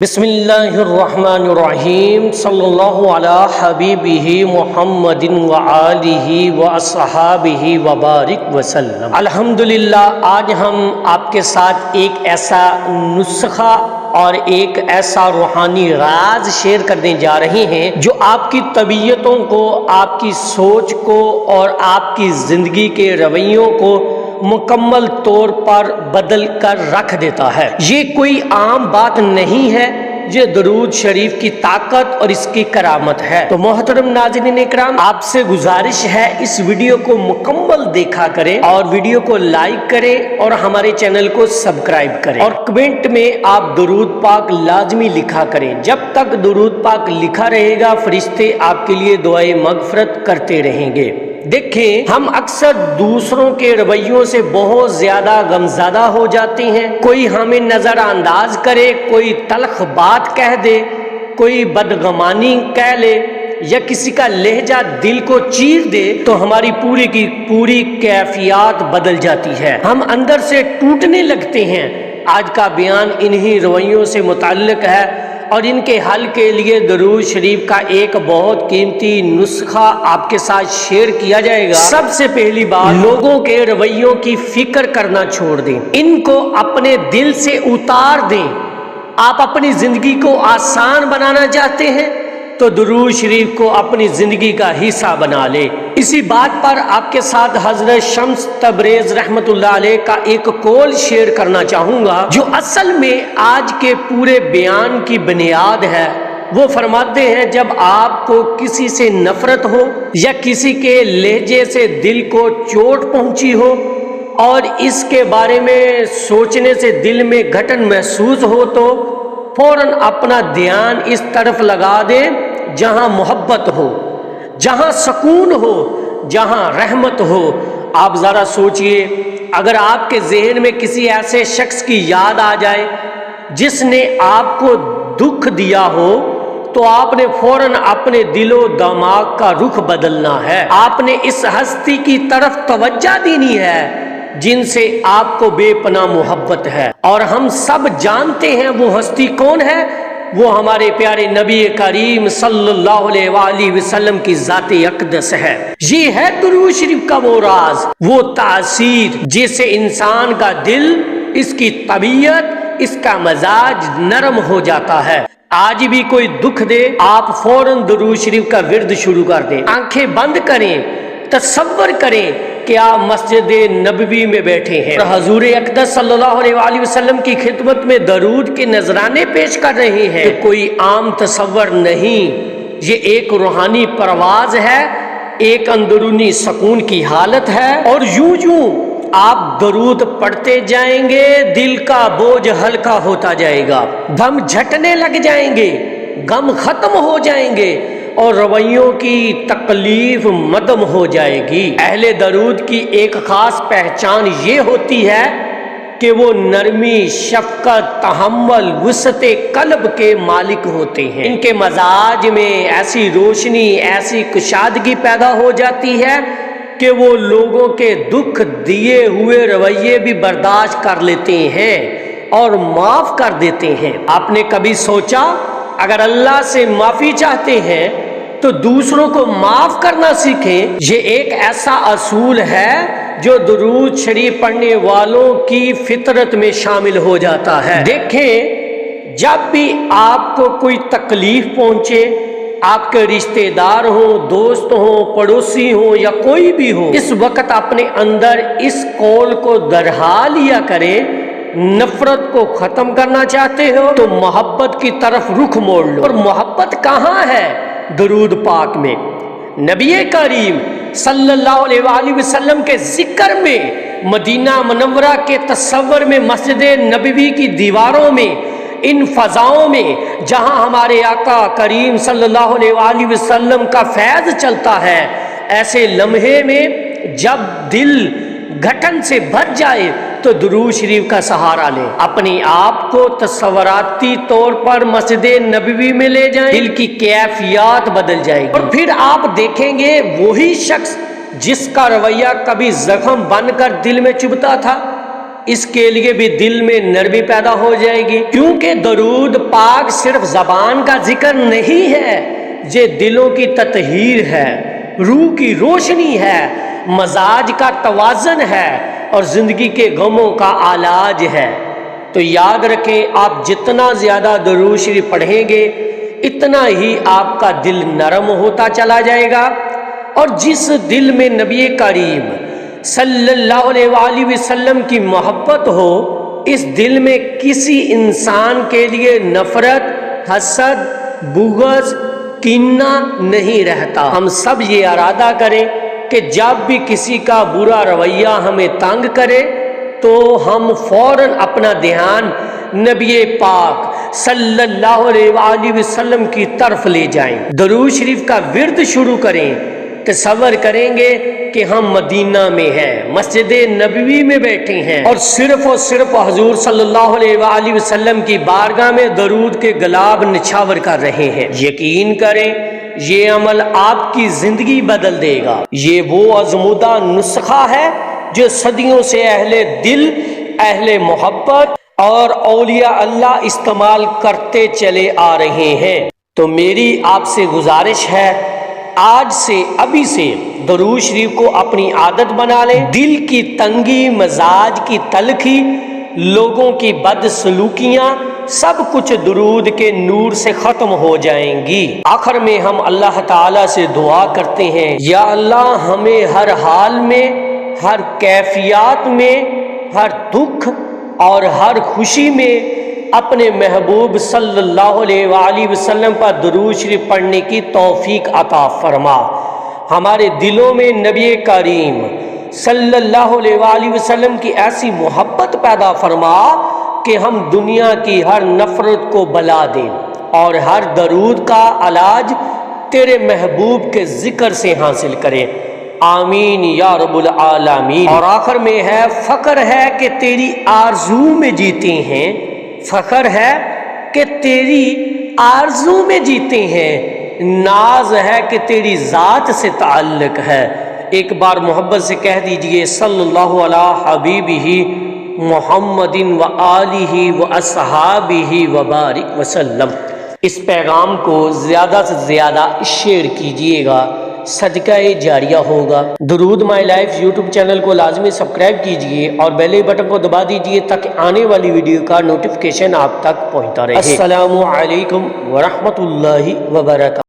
بسم اللہ الرحمن الرحیم صلی اللہ علی حبیبہ محمد وآلہ واصحابہ وبارک وسلم۔ الحمدللہ آج ہم آپ کے ساتھ ایک ایسا نسخہ اور ایک ایسا روحانی راز شیئر کرنے جا رہے ہیں جو آپ کی طبیعتوں کو، آپ کی سوچ کو اور آپ کی زندگی کے رویوں کو مکمل طور پر بدل کر رکھ دیتا ہے۔ یہ کوئی عام بات نہیں ہے، یہ درود شریف کی طاقت اور اس کی کرامت ہے۔ تو محترم ناظرین اکرام، آپ سے گزارش ہے اس ویڈیو کو مکمل دیکھا کریں اور ویڈیو کو لائک کریں اور ہمارے چینل کو سبسکرائب کریں، اور کمنٹ میں آپ درود پاک لازمی لکھا کریں۔ جب تک درود پاک لکھا رہے گا، فرشتے آپ کے لیے دعائے مغفرت کرتے رہیں گے۔ دیکھیں، ہم اکثر دوسروں کے رویوں سے بہت زیادہ غمزدہ ہو جاتے ہیں۔ کوئی ہمیں نظر انداز کرے، کوئی تلخ بات کہہ دے، کوئی بدگمانی کہہ لے یا کسی کا لہجہ دل کو چیر دے تو ہماری پوری کی پوری کیفیات بدل جاتی ہے، ہم اندر سے ٹوٹنے لگتے ہیں۔ آج کا بیان انہی رویوں سے متعلق ہے اور ان کے حل کے لیے درود شریف کا ایک بہت قیمتی نسخہ آپ کے ساتھ شیئر کیا جائے گا۔ سب سے پہلی بات، لوگوں کے رویوں کی فکر کرنا چھوڑ دیں، ان کو اپنے دل سے اتار دیں۔ آپ اپنی زندگی کو آسان بنانا چاہتے ہیں تو درود شریف کو اپنی زندگی کا حصہ بنا لے۔ اسی بات پر آپ کے ساتھ حضرت شمس تبریز رحمت اللہ علیہ کا ایک قول شیئر کرنا چاہوں گا جو اصل میں آج کے پورے بیان کی بنیاد ہے۔ وہ فرماتے ہیں، جب آپ کو کسی سے نفرت ہو یا کسی کے لہجے سے دل کو چوٹ پہنچی ہو اور اس کے بارے میں سوچنے سے دل میں گھٹن محسوس ہو تو فوراً اپنا دھیان اس طرف لگا دیں جہاں محبت ہو، جہاں سکون ہو، جہاں رحمت ہو۔ آپ ذرا سوچئے، اگر آپ کے ذہن میں کسی ایسے شخص کی یاد آ جائے جس نے آپ کو دکھ دیا ہو تو آپ نے فوراً اپنے دل و دماغ کا رخ بدلنا ہے۔ آپ نے اس ہستی کی طرف توجہ دینی ہے جن سے آپ کو بے پناہ محبت ہے، اور ہم سب جانتے ہیں وہ ہستی کون ہے۔ وہ ہمارے پیارے نبی کریم صلی اللہ علیہ وآلہ وسلم کی ذات اقدس ہے۔ یہ ہے درود شریف کا وہ راز، وہ تاثیر جس سے انسان کا دل، اس کی طبیعت، اس کا مزاج نرم ہو جاتا ہے۔ آج بھی کوئی دکھ دے، آپ فوراً درود شریف کا ورد شروع کر دیں۔ آنکھیں بند کریں، تصور کریں کہ آپ مسجد نبوی میں بیٹھے ہیں اور حضور اقدس صلی اللہ علیہ وآلہ وسلم کی خدمت میں درود کے نذرانے پیش کر رہے ہیں۔ یہ کوئی عام تصور نہیں، یہ ایک روحانی پرواز ہے، ایک اندرونی سکون کی حالت ہے، اور یوں آپ درود پڑھتے جائیں گے، دل کا بوجھ ہلکا ہوتا جائے گا، دم جھٹنے لگ جائیں گے، غم ختم ہو جائیں گے اور رویوں کی تکلیف مدم ہو جائے گی۔ اہل درود کی ایک خاص پہچان یہ ہوتی ہے کہ وہ نرمی، شفقت، تحمل، وسعت قلب کے مالک ہوتے ہیں۔ ان کے مزاج میں ایسی روشنی، ایسی کشادگی پیدا ہو جاتی ہے کہ وہ لوگوں کے دکھ دیے ہوئے رویے بھی برداشت کر لیتے ہیں اور معاف کر دیتے ہیں۔ آپ نے کبھی سوچا، اگر اللہ سے معافی چاہتے ہیں تو دوسروں کو معاف کرنا سیکھیں۔ یہ ایک ایسا اصول ہے جو درود شریف پڑھنے والوں کی فطرت میں شامل ہو جاتا ہے۔ دیکھیں، جب بھی آپ کو کوئی تکلیف پہنچے، آپ کے رشتہ دار ہوں، دوست ہوں، پڑوسی ہوں یا کوئی بھی ہو، اس وقت اپنے اندر اس قول کو درہا لیا کریں، نفرت کو ختم کرنا چاہتے ہو تو محبت کی طرف رخ موڑ لو۔ اور محبت کہاں ہے؟ درود پاک میں۔ نبی کریم صلی اللہ علیہ وآلہ وسلم کے ذکر میں، مدینہ منورہ کے تصور میں، مسجد نبوی کی دیواروں میں، ان فضاؤں میں جہاں ہمارے آقا کریم صلی اللہ علیہ وآلہ وسلم کا فیض چلتا ہے، ایسے لمحے میں جب دل گھٹن سے بھر جائے تو درود شریف کا سہارا لیں، اپنے آپ کو تصوراتی طور پر مسجد نبوی میں لے جائیں، دل کی کیفیات بدل جائے گی، اور پھر آپ دیکھیں گے وہی شخص جس کا رویہ کبھی زخم بن کر دل میں چبھتا تھا، اس کے لیے بھی دل میں نرمی پیدا ہو جائے گی، کیونکہ درود پاک صرف زبان کا ذکر نہیں ہے، یہ دلوں کی تطہیر ہے، روح کی روشنی ہے، مزاج کا توازن ہے اور زندگی کے غموں کا علاج ہے۔ تو یاد رکھیں، آپ جتنا زیادہ درود شریف پڑھیں گے اتنا ہی آپ کا دل نرم ہوتا چلا جائے گا، اور جس دل میں نبی کریم صلی اللہ علیہ وآلہ وسلم کی محبت ہو، اس دل میں کسی انسان کے لیے نفرت، حسد، بغض، کینہ نہیں رہتا۔ ہم سب یہ ارادہ کریں کہ جب بھی کسی کا برا رویہ ہمیں تنگ کرے تو ہم فوراً اپنا دھیان نبی پاک صلی اللہ علیہ وآلہ وسلم کی طرف لے جائیں، درود شریف کا ورد شروع کریں۔ تصور کریں گے کہ ہم مدینہ میں ہیں، مسجد نبوی میں بیٹھے ہیں اور صرف حضور صلی اللہ علیہ وآلہ وسلم کی بارگاہ میں درود کے گلاب نچھاور کر رہے ہیں۔ یقین کریں یہ عمل آپ کی زندگی بدل دے گا۔ یہ وہ آزمودہ نسخہ ہے جو صدیوں سے اہل دل، اہل محبت اور اولیاء اللہ استعمال کرتے چلے آ رہے ہیں۔ تو میری آپ سے گزارش ہے، آج سے ابھی سے درود شریف کو اپنی عادت بنا لیں۔ دل کی تنگی، مزاج کی تلخی، لوگوں کی بدسلوکیاں سب کچھ درود کے نور سے ختم ہو جائیں گی۔ آخر میں ہم اللہ تعالیٰ سے دعا کرتے ہیں، یا اللہ ہمیں ہر حال میں، ہر کیفیات میں، ہر دکھ اور ہر خوشی میں اپنے محبوب صلی اللہ علیہ وآلہ وسلم پر درود شریف پڑھنے کی توفیق عطا فرما۔ ہمارے دلوں میں نبی کریم صلی اللہ علیہ وآلہ وسلم کی ایسی محبت پیدا فرما کہ ہم دنیا کی ہر نفرت کو بلا دیں اور ہر درود کا علاج تیرے محبوب کے ذکر سے حاصل کریں، آمین یا رب العالمین۔ اور آخر میں ہے، فخر ہے کہ تیری آرزو میں جیتے ہیں، فخر ہے کہ تیری آرزو میں جیتے ہیں، ناز ہے کہ تیری ذات سے تعلق ہے۔ ایک بار محبت سے کہہ دیجئے، صلی اللہ علیہ حبیبہ محمد و آلہ و اصحابہ وبارک وسلم۔ اس پیغام کو زیادہ سے زیادہ شیئر کیجئے گا، صدقہ جاریہ ہوگا۔ درود مائی لائف یوٹیوب چینل کو لازمی سبسکرائب کیجئے اور بیل بٹن کو دبا دیجئے تاکہ آنے والی ویڈیو کا نوٹیفیکیشن آپ تک پہنچتا رہے۔ السلام علیکم ورحمۃ اللہ وبرکاتہ۔